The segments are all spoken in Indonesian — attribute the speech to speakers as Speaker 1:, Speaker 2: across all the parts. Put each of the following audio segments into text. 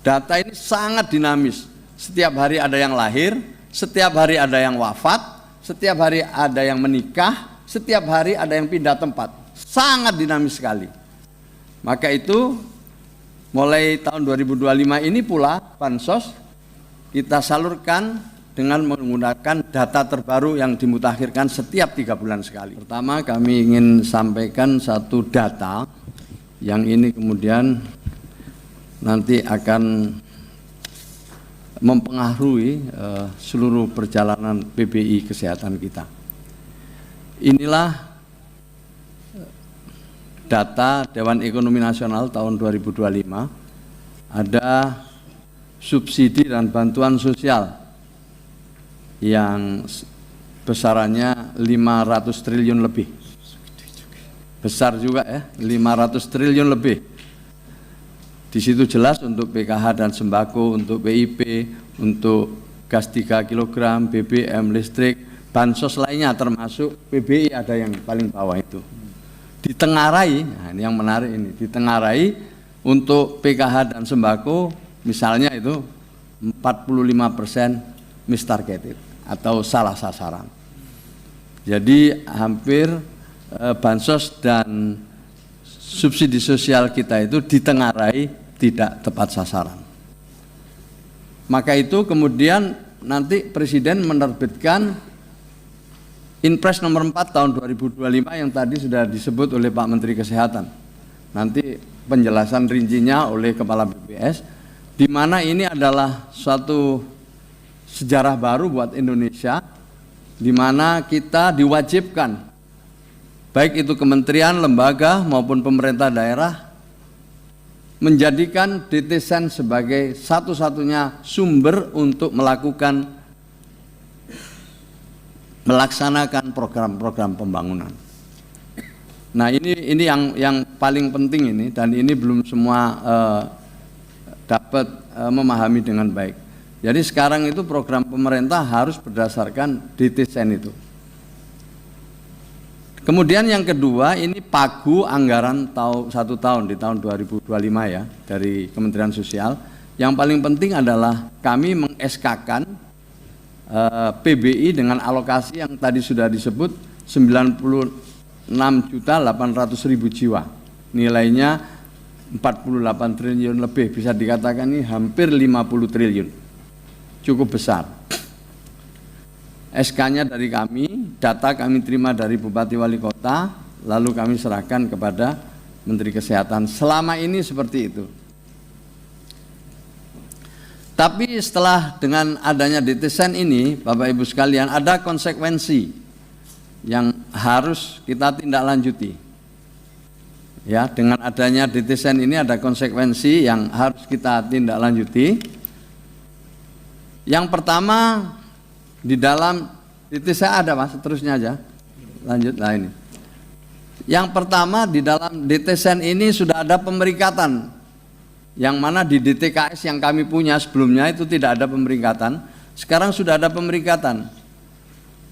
Speaker 1: Data ini sangat dinamis. Setiap hari ada yang lahir, setiap hari ada yang wafat, setiap hari ada yang menikah, setiap hari ada yang pindah tempat. Sangat dinamis sekali. Maka itu mulai tahun 2025 ini pula bansos kita salurkan dengan menggunakan data terbaru yang dimutakhirkan setiap 3 bulan sekali. Pertama, kami ingin sampaikan satu data yang ini kemudian nanti akan mempengaruhi seluruh perjalanan PBI kesehatan kita. Inilah data Dewan Ekonomi Nasional tahun 2025. Ada subsidi dan bantuan sosial yang besarannya 500 triliun lebih. Besar juga ya, 500 triliun lebih. Di situ jelas untuk PKH dan sembako, untuk PIP, untuk gas 3 kg, BBM, listrik, bansos lainnya termasuk PBI ada yang paling bawah itu. Ditengarai, nah ini yang menarik ini, ditengarai untuk PKH dan sembako misalnya itu 45% mistargeted atau salah sasaran. Jadi hampir bansos dan subsidi sosial kita itu ditengarai tidak tepat sasaran. Maka itu kemudian nanti Presiden menerbitkan Inpres nomor 4 tahun 2025 yang tadi sudah disebut oleh Pak Menteri Kesehatan. Nanti penjelasan rincinya oleh Kepala BPS, di mana ini adalah suatu sejarah baru buat Indonesia, di mana kita diwajibkan, baik itu kementerian, lembaga maupun pemerintah daerah, menjadikan DTSEN sebagai satu-satunya sumber untuk melaksanakan program-program pembangunan. Nah ini yang paling penting ini, dan ini belum semua dapat memahami dengan baik. Jadi sekarang itu program pemerintah harus berdasarkan DTSEN itu. Kemudian yang kedua, ini pagu anggaran 1 tahun di tahun 2025 ya dari Kementerian Sosial. Yang paling penting adalah kami meng-SK-kan PBI dengan alokasi yang tadi sudah disebut 96.800.000 jiwa. Nilainya 48 triliun lebih, bisa dikatakan ini hampir 50 triliun. Cukup besar. SK-nya dari kami, data kami terima dari Bupati Wali Kota, lalu kami serahkan kepada Menteri Kesehatan. Selama ini seperti itu. Tapi setelah dengan adanya DTSEN ini, Bapak Ibu sekalian, ada konsekuensi yang harus kita tindak lanjuti. Ya, dengan adanya DTSEN ini ada konsekuensi yang harus kita tindak lanjuti. Yang pertama, di dalam DTSEN ada Mas, terusnya aja. Lanjut lah ini. Yang pertama, di dalam DTSEN ini sudah ada pemeringkatan. Yang mana di DTKS yang kami punya sebelumnya itu tidak ada pemeringkatan. Sekarang sudah ada pemeringkatan.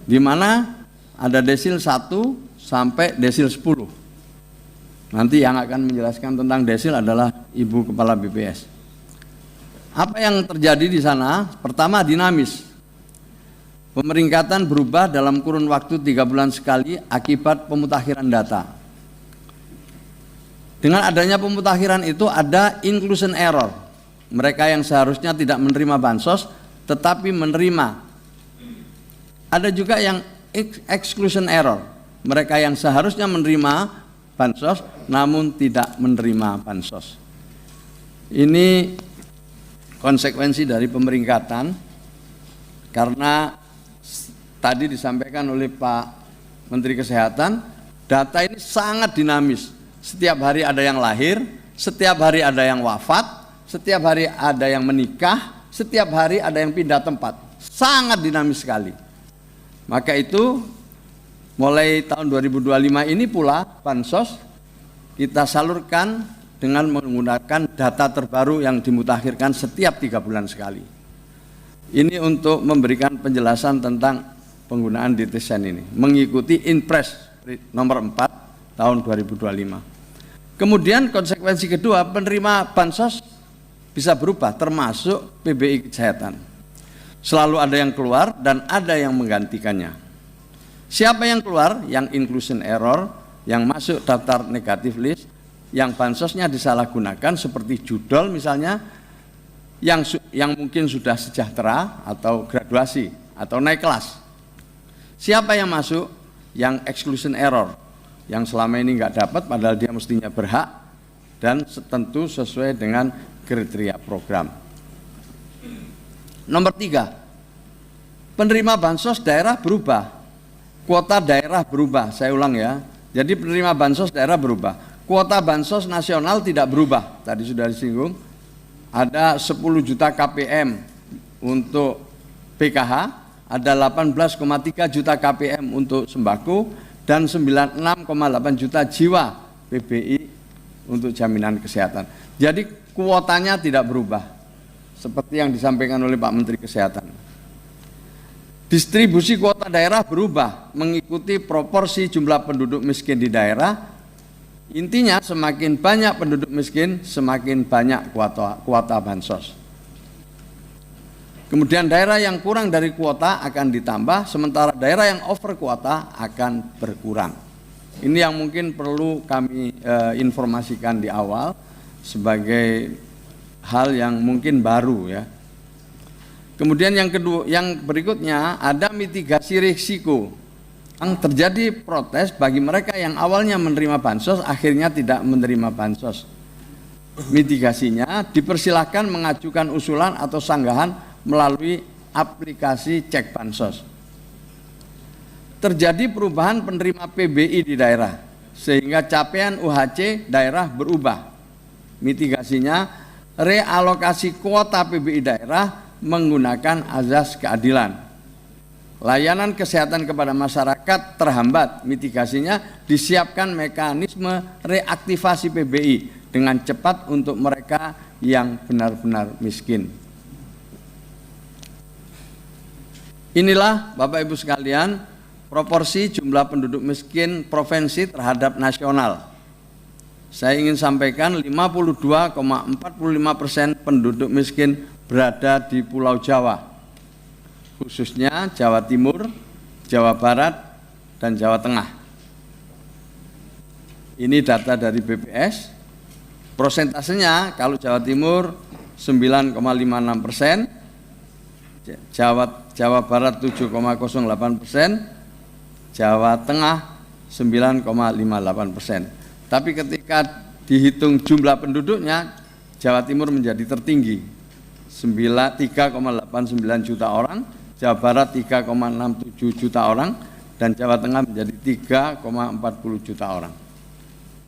Speaker 1: Di mana ada desil 1 sampai desil 10. Nanti yang akan menjelaskan tentang desil adalah Ibu Kepala BPS. Apa yang terjadi di sana? Pertama, dinamis. Pemeringkatan berubah dalam kurun waktu 3 bulan sekali akibat pemutakhiran data. Dengan adanya pemutakhiran itu ada inclusion error. Mereka yang seharusnya tidak menerima bansos tetapi menerima. Ada juga yang exclusion error. Mereka yang seharusnya menerima bansos namun tidak menerima bansos. Ini konsekuensi dari pemeringkatan, karena tadi disampaikan oleh Pak Menteri Kesehatan, data ini sangat dinamis. Setiap hari ada yang lahir, setiap hari ada yang wafat, setiap hari ada yang menikah, setiap hari ada yang pindah tempat. Sangat dinamis sekali. Maka itu mulai tahun 2025 ini pula bansos kita salurkan dengan menggunakan data terbaru yang dimutakhirkan setiap 3 bulan sekali. Ini untuk memberikan penjelasan tentang penggunaan DTSEN ini, mengikuti Inpres nomor 4 tahun 2025. Kemudian konsekuensi kedua, penerima bansos bisa berubah, termasuk PBI kesehatan. Selalu ada yang keluar dan ada yang menggantikannya. Siapa yang keluar? Yang inclusion error, yang masuk daftar negatif list, yang bansosnya disalahgunakan seperti judol misalnya, yang mungkin sudah sejahtera atau graduasi atau naik kelas. Siapa yang masuk? Yang exclusion error, yang selama ini nggak dapat padahal dia mestinya berhak dan tentu sesuai dengan kriteria program. Nomor 3, penerima bansos daerah berubah, kuota daerah berubah. Saya ulang ya, jadi penerima bansos daerah berubah, kuota bansos nasional tidak berubah. Tadi sudah disinggung, ada 10 juta KPM untuk PKH, ada 18,3 juta KPM untuk sembako, dan 96,8 juta jiwa PBI untuk jaminan kesehatan. Jadi kuotanya tidak berubah, seperti yang disampaikan oleh Pak Menteri Kesehatan. Distribusi kuota daerah berubah, mengikuti proporsi jumlah penduduk miskin di daerah. Intinya semakin banyak penduduk miskin, semakin banyak kuota bansos. Kemudian daerah yang kurang dari kuota akan ditambah, sementara daerah yang over kuota akan berkurang. Ini yang mungkin perlu kami informasikan di awal sebagai hal yang mungkin baru ya. Kemudian yang berikutnya ada mitigasi risiko. Yang terjadi protes bagi mereka yang awalnya menerima bansos akhirnya tidak menerima bansos. Mitigasinya dipersilahkan mengajukan usulan atau sanggahan melalui aplikasi cek bansos. Terjadi perubahan penerima PBI di daerah sehingga capaian UHC daerah berubah. Mitigasinya realokasi kuota PBI daerah menggunakan azas keadilan. Layanan kesehatan kepada masyarakat terhambat, mitigasinya disiapkan mekanisme reaktivasi PBI dengan cepat untuk mereka yang benar-benar miskin. Inilah Bapak Ibu sekalian proporsi jumlah penduduk miskin provinsi terhadap nasional. Saya ingin sampaikan 52,45% penduduk miskin berada di Pulau Jawa, khususnya Jawa Timur, Jawa Barat, dan Jawa Tengah. Ini data dari BPS. Prosentasenya kalau Jawa Timur 9,56%, Jawa Barat 7,08%, Jawa Tengah 9,58%. Tapi ketika dihitung jumlah penduduknya, Jawa Timur menjadi tertinggi, 3,89 juta orang, Jawa Barat 3,67 juta orang, dan Jawa Tengah menjadi 3,40 juta orang.